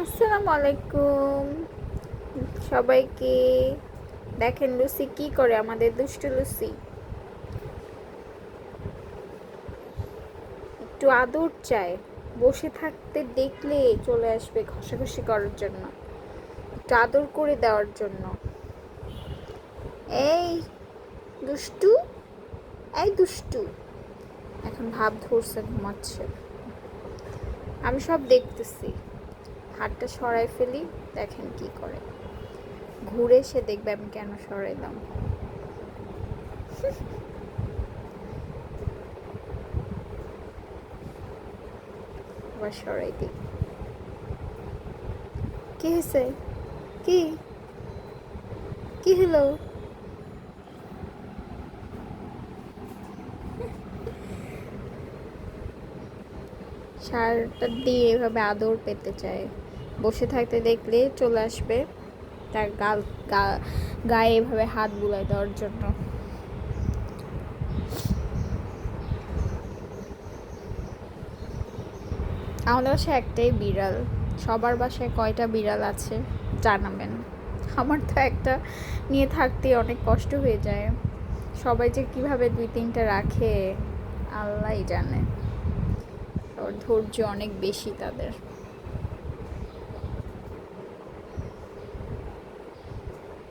আসসালামু আলাইকুম সবাইকে। দেখেন লুসি কি করে, আমাদের দুষ্টু লুসি একটু আদর চায়। বসে থাকতে দেখলে চলে আসবে ঘষাঘষি করার জন্য, একটু আদর করে দেওয়ার জন্য। এই দুষ্টু, এই দুষ্টু, এখন ভাব ধরছে, ঘুমাচ্ছে। আমি সব দেখতেছি। হাতটা সরাই ফেলি, দেখেন কি করে। ঘুরে এসে দেখবে আমি কেন সরাইলাম। আবার সরাই দিই। কি হয়েছে? কি কি হলো? সারটা দিয়ে এভাবে আদর পেতে চায়। বসে থাকতে দেখলে চলে আসবে তার গায়ে এভাবে হাত বুলাই দেওয়ার জন্য। আমাদের বাসায় একটাই বিড়াল। সবার বাসায় কয়টা বিড়াল আছে জানাবেন। আমার তো একটা নিয়ে থাকতে অনেক কষ্ট হয়ে যায়। সবাই যে কিভাবে 2-3টা রাখে আল্লাহই জানে। ওর ধৈর্য অনেক বেশি তাদের।